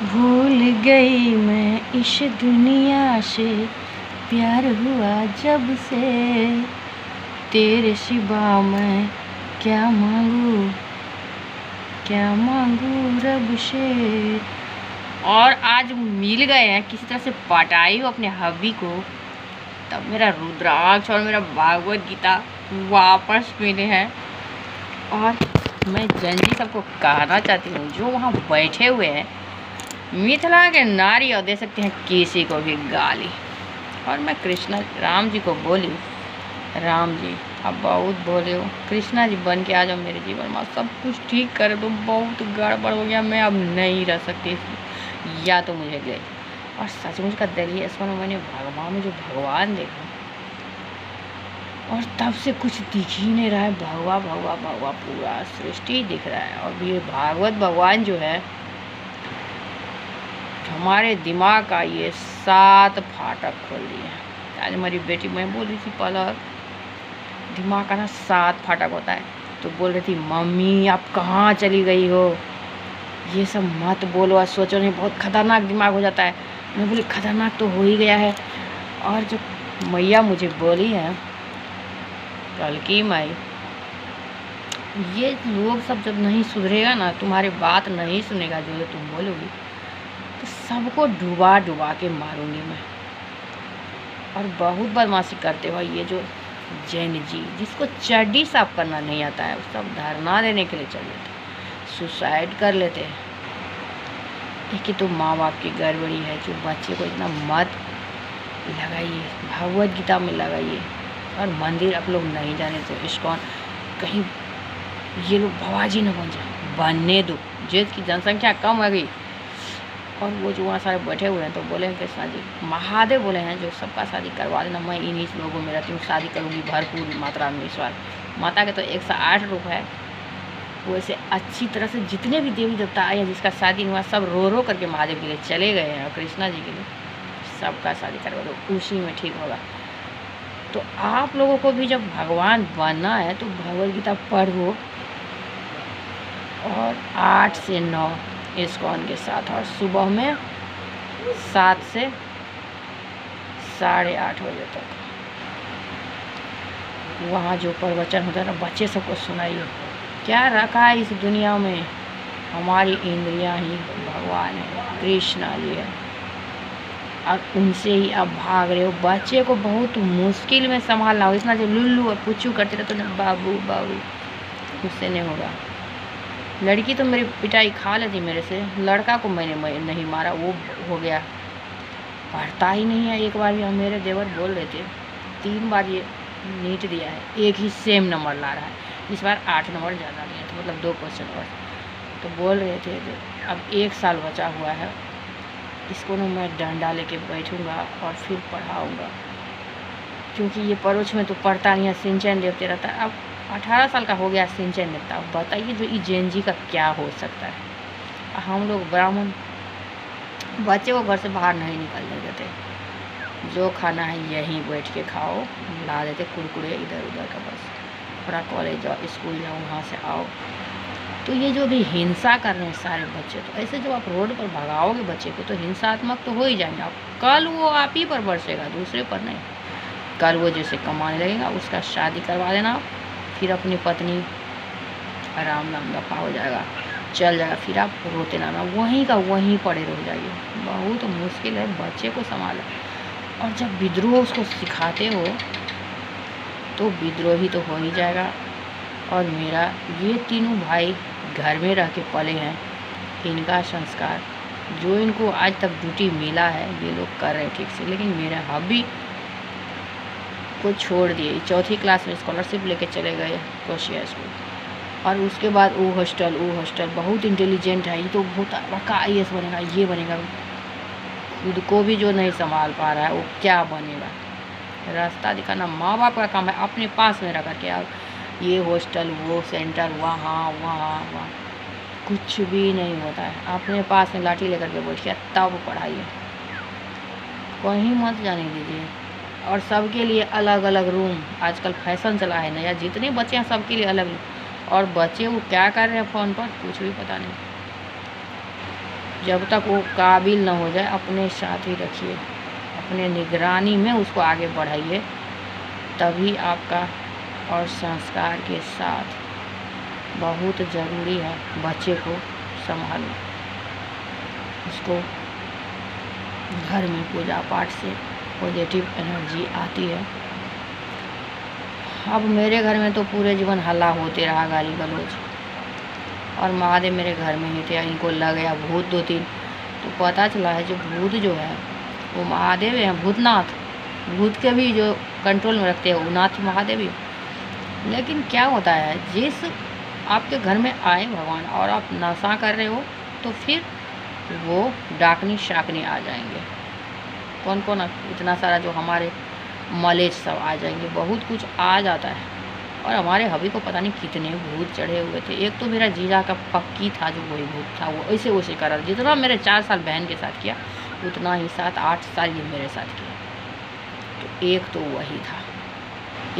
भूल गई मैं इस दुनिया से, प्यार हुआ जब से, तेरे सिवा मैं क्या मांगू, क्या मांगू रब से। और आज मिल गए हैं, किसी तरह से पटाई हो अपने हबी को, तब मेरा रुद्राक्ष और मेरा भागवत गीता वापस मिले हैं। और मैं जंजी सबको कहना चाहती हूँ जो वहाँ बैठे हुए हैं, मिथिला के नारी और दे सकते हैं किसी को भी गाली। और मैं कृष्णा राम जी को बोली, राम जी आप बहुत बोले हो, कृष्णा जी बन के आ जाओ मेरे जीवन में, सब कुछ ठीक करे तो बहुत गड़बड़ हो गया, मैं अब नहीं रह सकती, या तो मुझे ले। और सचमुच का दलील इस पर मैंने भगवान में जो भगवान देखा, और तब से कुछ दिख ही नहीं रहा है, भगवा भगवा भगवा पूरा सृष्टि दिख रहा है। और ये भागवत भगवान जो है हमारे दिमाग का ये 7 फाटक खोल दिए। आज हमारी बेटी मैं बोल रही थी पलक, दिमाग का ना 7 फाटक होता है, तो बोल रही थी मम्मी आप कहाँ चली गई हो, ये सब मत बोलो और सोचो नहीं, बहुत खतरनाक दिमाग हो जाता है। मैं बोली खतरनाक तो हो ही गया है। और जो मैया मुझे बोली है कल की माई, ये लोग सब जब नहीं सुधरेगा ना, तुम्हारी बात नहीं सुनेगा जो तुम बोलोगी, तो सबको डुबा डुबा के मारूंगी मैं। और बहुत बदमाशी करते हो ये जो जैन जी, जिसको चड्डी साफ करना नहीं आता है, वो सब धरना देने के लिए चल जाते, सुसाइड कर लेते हैं। एक ही तो माँ बाप की गड़बड़ी है, जो बच्चे को इतना मत लगाइए, भगवत गीता में लगाइए। और मंदिर आप लोग नहीं जाने तो इस्कॉन, कहीं ये लोग भवाजी न बन जाए, बनने दो, जिसकी जनसंख्या कम हो गई। और वो जो वहाँ सारे बैठे हुए हैं तो बोले हैं कृष्णा जी, महादेव बोले हैं जो सबका शादी करवा देना, मैं इन्हीं लोगों में रहती हूँ, शादी करूँगी भरपूर मात्रा में। ईश्वर माता के तो 108 रूप है, वैसे अच्छी तरह से जितने भी देवी देवता आए हैं जिसका शादी हुआ, सब रो रो करके महादेव के लिए चले गए हैं, और कृष्णा जी के लिए सबका शादी करवा दो, उसी में ठीक होगा। तो आप लोगों को भी जब भगवान बनना है तो भगवद गीता पढ़ो, और 8 से 9 इस्कॉन के साथ, और सुबह में 7 से 8:30 बजे तक वहाँ जो प्रवचन होता है ना, बच्चे सबको सुनाइए। क्या रखा है इस दुनिया में, हमारी इंद्रियां ही भगवान है, कृष्णा जी है, और उनसे ही आप भाग रहे हो। बच्चे को बहुत मुश्किल में संभालना हो, इतना जो लुल्लू और पुच्चू करते रहते ना, बाबू बाबू, उससे नहीं होगा। लड़की तो मेरी पिटाई खा लेती मेरे से, लड़का को मैंने नहीं मारा, वो हो गया, पढ़ता ही नहीं है एक बार भी। हम मेरे देवर बोल रहे थे 3 बार ये नीट दिया है, एक ही सेम नंबर ला रहा है, इस बार 8 नंबर ज़्यादा लिया, तो मतलब 2 क्वेश्चन और। तो बोल रहे थे अब 1 साल बचा हुआ है, इसको ना मैं डंडा लेके बैठूँगा और फिर पढ़ाऊँगा, क्योंकि ये परोक्ष में तो पढ़ता नहीं है, सिंचन देते रहता है। अब 18 साल का हो गया सिंचन देता, अब बताइए जो जैन जी का क्या हो सकता है। हम लोग ब्राह्मण बच्चे को घर से बाहर नहीं निकलने देते, जो खाना है यहीं बैठ के खाओ, ला देते कुरकुरे इधर उधर का, बस थोड़ा कॉलेज जाओ स्कूल जाओ वहाँ से आओ। तो ये जो भी हिंसा कर रहे हैं सारे बच्चे, तो ऐसे जब आप रोड पर भगाओगे बच्चे को तो हिंसात्मक तो हो ही जाएंगे आप, कल वो आप ही पर बरसेगा, दूसरे पर नहीं। कल वो जैसे कमाने लगेगा, उसका शादी करवा देना, फिर अपनी पत्नी आराम नाम दफा हो जाएगा, चल जाएगा, फिर आप रोते ना वहीं का वहीं पड़े रह जाइए। बहुत मुश्किल है बच्चे को संभालना। और जब विद्रोह उसको सिखाते हो तो विद्रोही तो हो ही जाएगा। और मेरा ये तीनों भाई घर में रह के पले हैं, इनका संस्कार जो इनको आज तक ड्यूटी मिला है ये लोग कर रहे हैं ठीक से, लेकिन मेरा हबी को छोड़ दिए, 4th क्लास में स्कॉलरशिप लेके चले गए कोशिया स्कूल, और उसके बाद वो हॉस्टल बहुत इंटेलिजेंट है, ये तो बहुत बड़का IAS बनेगा, ये बनेगा, खुद को भी जो नहीं संभाल पा रहा है वो क्या बनेगा। रास्ता दिखाना माँ बाप का काम है, अपने पास में रख करके आप ये हॉस्टल वो सेंटर वहाँ कुछ भी नहीं होता है। अपने पास में लाठी लेकर के बैठिए तब पढ़ाइए, कहीं मत जाने दीजिए। और सबके लिए अलग अलग रूम, आजकल फैशन चला है नया, जितने बच्चे हैं सबके लिए अलग। और बच्चे वो क्या कर रहे हैं फ़ोन पर कुछ भी पता नहीं। जब तक वो काबिल न हो जाए अपने साथ ही रखिए, अपने निगरानी में उसको आगे बढ़ाइए, तभी आपका और संस्कार के साथ बहुत ज़रूरी है बच्चे को संभालना। उसको घर में पूजा पाठ से पॉजिटिव एनर्जी आती है। अब मेरे घर में तो पूरे जीवन हल्ला होते रहा, गाली गलौज, और महादेव मेरे घर में ही थे। इनको लग गया भूत 2-3, तो पता चला है जो भूत जो है वो महादेव है, भूतनाथ। भूत के भी जो कंट्रोल में रखते हैं वो नाथ महादेव ही। लेकिन क्या होता है, जिस आपके घर में आए भगवान और आप नशा कर रहे हो, तो फिर वो डाकनी शाकनी आ जाएंगे। कौन कौन, इतना सारा जो हमारे मलेच सब आ जाएंगे, बहुत कुछ आ जाता है। और हमारे हबी को पता नहीं कितने भूत चढ़े हुए थे। एक तो मेरा जीजा का पक्की था जो वही भूत था, वो ऐसे वैसे कर रहा था। जितना मेरे 4 साल बहन के साथ किया उतना ही 7-8 साल ये मेरे साथ किया। तो एक तो वही था।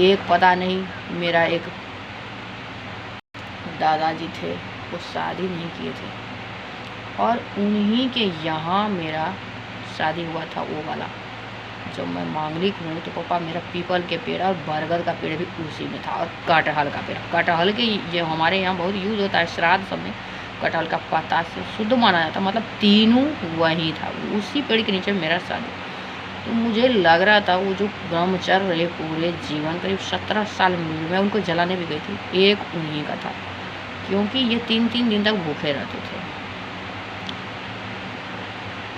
एक पता नहीं, मेरा एक दादाजी थे, वो शादी नहीं किए थे, और उन्हीं के यहाँ मेरा शादी हुआ था वो वाला। जब मैं मांगलिक हूँ तो पापा मेरा पीपल के पेड़ और बरगद का पेड़ भी उसी में था, और कटहल का पेड़। कटहल के ये हमारे यहाँ बहुत यूज़ होता है श्राद्ध सब में, कटहल का पत्ता से शुद्ध माना जाता है। मतलब तीनों वही था, उसी पेड़ के नीचे मेरा शादी। तो मुझे लग रहा था वो जो ब्रह्मचर्य रहे पूरे जीवन, करीब 17 साल में, मैं उनको जलाने भी गई थी, एक उन्हीं का था। क्योंकि ये 3-3 दिन तक भूखे रहते थे।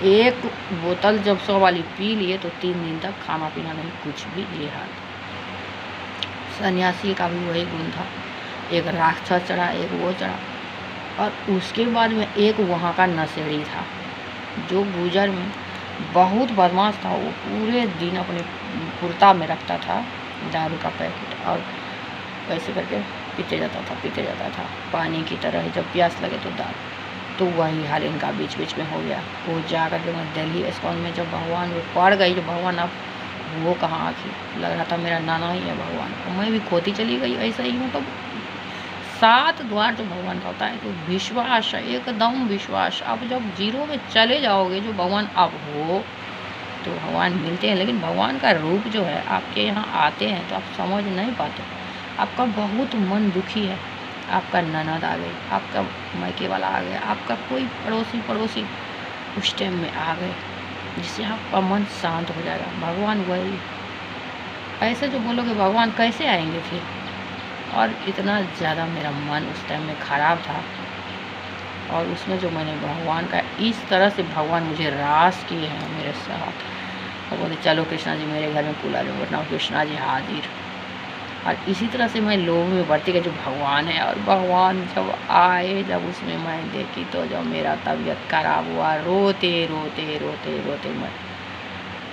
एक बोतल जब 100 वाली पी लिए तो 3 दिन तक खाना पीना नहीं, कुछ भी। ये हाल सन्यासी का भी वही गुण था। एक राक्षस चढ़ा, एक वो चढ़ा, और उसके बाद में एक वहाँ का नशेड़ी था जो गुजर में बहुत बदमाश था। वो पूरे दिन अपने कुर्ता में रखता था दारू का पैकेट, और ऐसे करके पीते जाता था पानी की तरह। जब प्यास लगे तो दारू। तो वही हाल इनका बीच बीच में हो गया। वो जा कर के मैं दिल्ली इस्कॉन में जब भगवान वो पड़ गई, जो भगवान अब वो कहाँ आखिर, लग रहा था मेरा नाना ही है भगवान। और मैं भी खोती चली गई, ऐसा ही हूँ। तो 7 द्वार जो भगवान का होता है, तो विश्वास है, एकदम विश्वास। अब जब 0 में चले जाओगे, जो भगवान अब हो, तो भगवान मिलते हैं। लेकिन भगवान का रूप जो है आपके यहाँ आते हैं तो आप समझ नहीं पाते। आपका बहुत मन दुखी है, आपका ननद आ गई, आपका मायके वाला आ गया, आपका कोई पड़ोसी उस टाइम में आ गए, जिससे आपका मन शांत हो जाएगा। भगवान वही। ऐसे जो बोलोगे भगवान कैसे आएंगे फिर। और इतना ज़्यादा मेरा मन उस टाइम में ख़राब था, और उसमें जो मैंने भगवान का इस तरह से भगवान मुझे रास किए हैं मेरे साथ। और बोले चलो कृष्णा जी मेरे घर में कूला जो वरना कृष्णा जी हाजिर। और इसी तरह से मैं लोगों में बढ़ती गई जो भगवान है। और भगवान जब आए, जब उसमें मैं देखी, तो जब मेरा तबीयत खराब हुआ, रोते मैं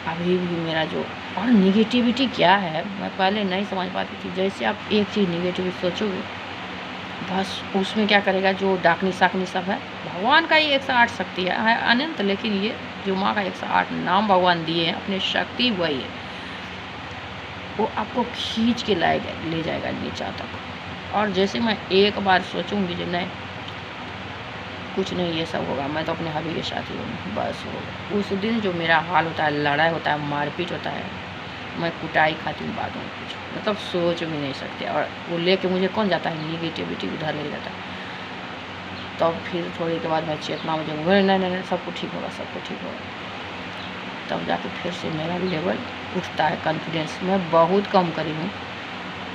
अभी भी मेरा जो, और निगेटिविटी क्या है मैं पहले नहीं समझ पाती थी। जैसे आप एक चीज़ निगेटिव सोचोगे, बस उसमें क्या करेगा, जो डाकनी साकनी सब है, भगवान का ही 108 शक्ति है अनंत। लेकिन ये जो माँ का 108 नाम भगवान दिए हैं, अपनी शक्ति वही है, वो आपको खींच के ले जाएगा नीचा तक। और जैसे मैं एक बार सोचूंगी जो नहीं कुछ नहीं ये सब होगा, मैं तो अपने हबी के साथ ही हूँ, बस होगा। उस दिन जो मेरा हाल होता है, लड़ाई होता है, मारपीट होता है, मैं कुटाई खाती हूँ बातों कुछ, मतलब सोच भी नहीं सकते। और वो लेके मुझे कौन जाता है, निगेटिविटी उधर ले जाता है। तब फिर थोड़ी के बाद मैं चेतना में जाऊँगी, नहीं सब कुछ ठीक होगा, तब जाके फिर से मेरा लेवल उठता है, कॉन्फिडेंस। मैं बहुत कम करी हूँ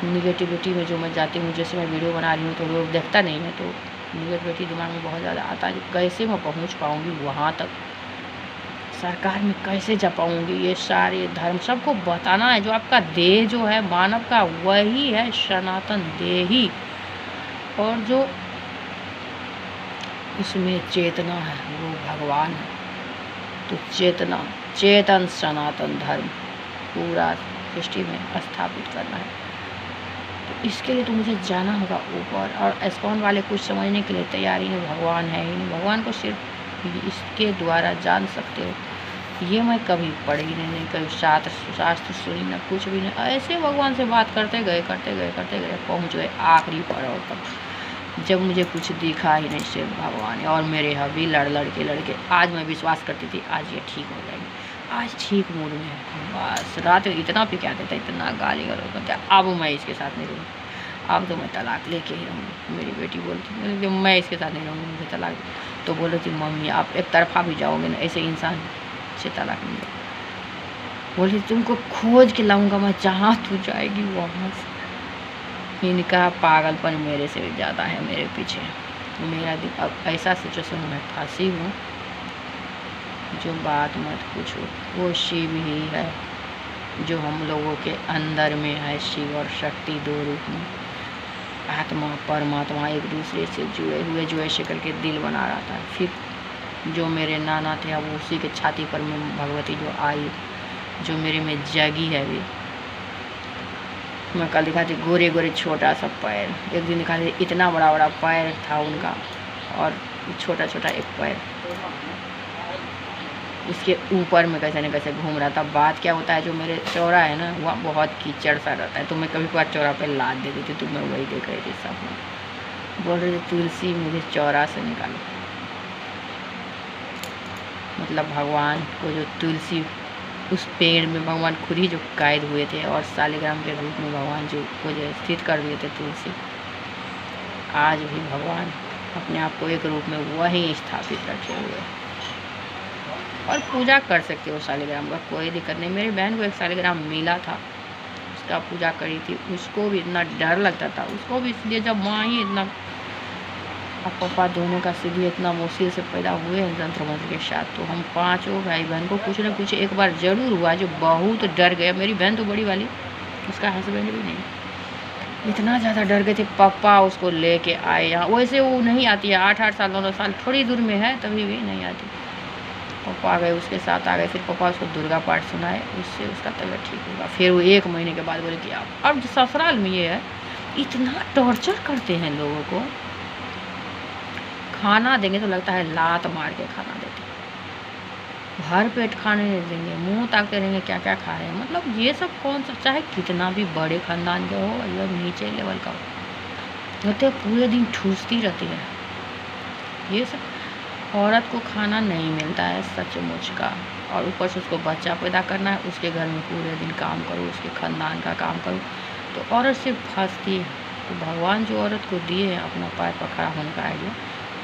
निगेटिविटी में जो मैं जाती हूँ। जैसे मैं वीडियो बना रही हूँ तो लोग देखता नहीं है, तो निगेटिविटी दिमाग में बहुत ज़्यादा आता है। कैसे मैं पहुँच पाऊँगी वहाँ तक, सरकार में कैसे जा पाऊँगी, ये सारे धर्म सबको बताना है। जो आपका देह जो है मानव का, वही है सनातन देही, और जो उसमें चेतना है वो भगवान है। तो चेतन सनातन धर्म पूरा सृष्टि में स्थापित करना है। तो इसके लिए तो मुझे जाना होगा ऊपर। और इस्कॉन वाले कुछ समझने के लिए तैयार ही नहीं, भगवान है ही नहीं। भगवान को सिर्फ इसके द्वारा जान सकते हो। ये मैं कभी पढ़ी नहीं, कभी शास्त्र सुनी ना, कुछ भी नहीं। ऐसे भगवान से बात करते गए पहुँच गए आखिरी पड़ाव तक। जब मुझे कुछ दिखा ही नहीं सिर्फ भगवान है और मेरे हबी लड़के आज मैं विश्वास करती थी आज ये ठीक हो जाएगी, आज ठीक मूड में है। बस रात में इतना पिका देता, इतना गाली गलौज करता, अब मैं इसके साथ नहीं रहूँगी, अब तो मैं तलाक लेके ही रहूँगी। मेरी बेटी बोलती जब मैं इसके साथ नहीं रहूँगी मुझे तलाक दे। तो बोलो कि मम्मी आप एक तरफा भी जाओगे ना, ऐसे इंसान से तलाक नहीं दो। बोली तुमको खोज के लाऊंगा मैं, जहाँ तू जाएगी वहाँ से। इनका पागलपन मेरे से भी ज़्यादा है मेरे पीछे। मेरा दिन अब ऐसा सिचुएशन में फंसी हूँ जो बात मत पूछो। वो शिव ही है जो हम लोगों के अंदर में है, शिव और शक्ति दो रूप में, आत्मा परमात्मा एक दूसरे से जुड़े हुए, जो ऐसे करके दिल बना रहा था। फिर जो मेरे नाना थे अब उसी के छाती पर में भगवती जो आई, जो मेरे में जगी है अभी। मैं कल दिखाती गोरे गोरे छोटा सा पैर, एक दिन दिखाती इतना बड़ा बड़ा पैर था उनका और छोटा छोटा एक पैर, उसके ऊपर में कैसे न कैसे घूम रहा था। बात क्या होता है, जो मेरे चौरा है ना वह बहुत कीचड़ सा रहता है, तो मैं कभी कभार चौरा पे लाद दे देती, तो मैं वही देख रही थी सब बोल रहे थे तुलसी मुझे चौरा से निकालो। मतलब भगवान को जो तुलसी, उस पेड़ में भगवान खुद ही जो कैद हुए थे और शालिग्राम के रूप में भगवान जो को जो स्थित कर दिए थे तुलसी, आज भी भगवान अपने आप को एक रूप में वही स्थापित रखे हुए और पूजा कर सकते हो शालिग्राम का, कोई दिक्कत नहीं। मेरी बहन को एक शालिग्राम मिला था, उसका पूजा करी थी, उसको भी इतना डर लगता था, उसको भी इसलिए जब माँ ही इतना और पापा दोनों का सीधी इतना मुश्किल से पैदा हुए हैं तंत्र मंत्र के साथ, तो हम पांचों भाई बहन को कुछ न कुछ एक बार ज़रूर हुआ जो बहुत डर गया। मेरी बहन तो बड़ी वाली, उसका हस्बैंड भी नहीं, इतना ज़्यादा डर गए थे। पापा उसको लेके आए यहाँ, वैसे वो नहीं आती है, 8-8 साल 9 साल थोड़ी दूर में है, तभी भी नहीं आती। पापा आ गए, उसके साथ आ गए, फिर पापा उसको दुर्गा पाठ सुनाए, उससे उसका तबीयत ठीक होगा। फिर वो 1 महीने के बाद बोले कि आप अब ससुराल में ये है, इतना टॉर्चर करते हैं लोगों को। खाना देंगे तो लगता है लात मार के खाना देते, भर पेट खाने नहीं देंगे, मुंह ताकते रहेंगे क्या क्या खा रहे हैं। मतलब ये सब कौन सा, चाहे कितना भी बड़े खानदान के हो या नीचे लेवल का हो, तो पूरे दिन ठूसती रहती है। ये सब औरत को खाना नहीं मिलता है सचमुच का, और ऊपर से उसको बच्चा पैदा करना है, उसके घर में पूरे दिन काम करो, उसके खानदान का काम करो, तो औरत सिर्फ फंसती है। तो भगवान जो औरत को दिए हैं अपना पैर पर खड़ा होने का आइडिया,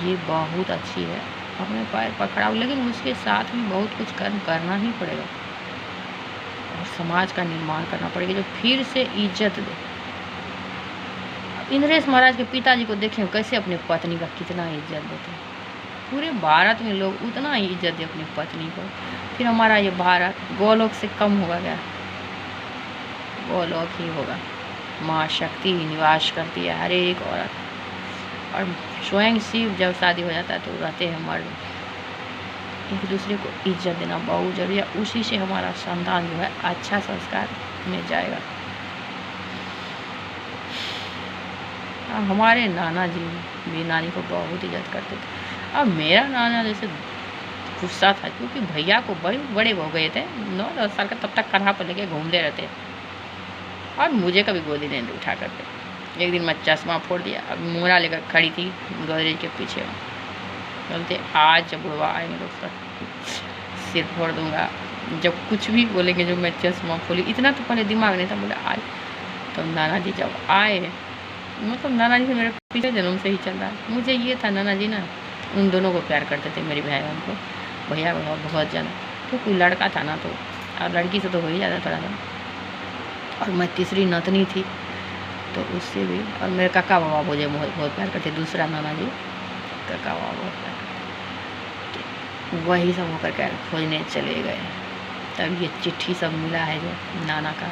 ये बहुत अच्छी है, अपने पैर पर खड़ा हो, लेकिन उसके साथ भी बहुत कुछ कर्म करना ही पड़ेगा और समाज का निर्माण करना पड़ेगा जो फिर से इज्जत दे। इंद्रेश महाराज के पिताजी को देखें कैसे अपनी पत्नी का कितना इज्जत देते हैं, पूरे भारत में लोग उतना ही इज्जत दे अपनी पत्नी को। फिर हमारा ये भारत गोलोक से कम होगा क्या, गोलोक ही होगा। माँ शक्ति ही निवास करती है हर एक औरत, और स्वयं शिव जब शादी हो जाता है तो रहते हैं मर्द। एक दूसरे को इज्जत देना बहुत जरूरी है, उसी से हमारा संतान जो है अच्छा संस्कार में जाएगा। हमारे नाना जी भी नानी को बहुत इज्जत करते थे। अब मेरा नाना जैसे गुस्सा था क्योंकि भैया को बड़े हो गए थे, 9-10 साल का, तब तक कन्हा पर लेके घूमते रहते और मुझे कभी गोदी नहीं उठा करते। एक दिन मैं चश्मा फोड़ दिया, अब मोरा लेकर खड़ी थी गोदरेज के पीछे, बोलते आज बुढ़वा आएंगे तो उसका सिर फोड़ दूंगा। जब कुछ भी बोलेंगे जो मैं चश्मा खोली, इतना तो पहले दिमाग नहीं था, बोले आए। तो नाना जी जब आए, मतलब नाना जी से मेरे पिछले जन्म से ही चल रहा है। मुझे ये था नाना जी ना उन दोनों को प्यार करते थे, मेरी भाई बहन को, भैया बहुत ज़्यादा, तो कोई लड़का था ना तो, और लड़की से तो हो ही जाता थोड़ा सा, और मैं तीसरी नतनी थी तो उससे भी। और मेरे काका बाबा मुझे बहुत प्यार करते, दूसरा नाना जी काका बाबा बहुत प्यार करते। तो वही सब होकर के खोजने चले गए, तब ये चिट्ठी सब मिला है जो नाना का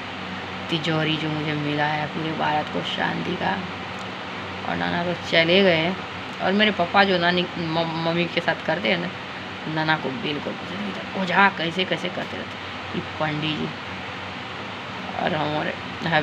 तिजोरी जो मुझे मिला है पूरे भारत को शांति का। और नाना तो चले गए, और मेरे पापा जो नानी मम्मी के साथ करते हैं ना, नाना को बिल्कुल पसंद नहीं था। ओझा कैसे कैसे करते रहते ये पंडित जी। और हमारे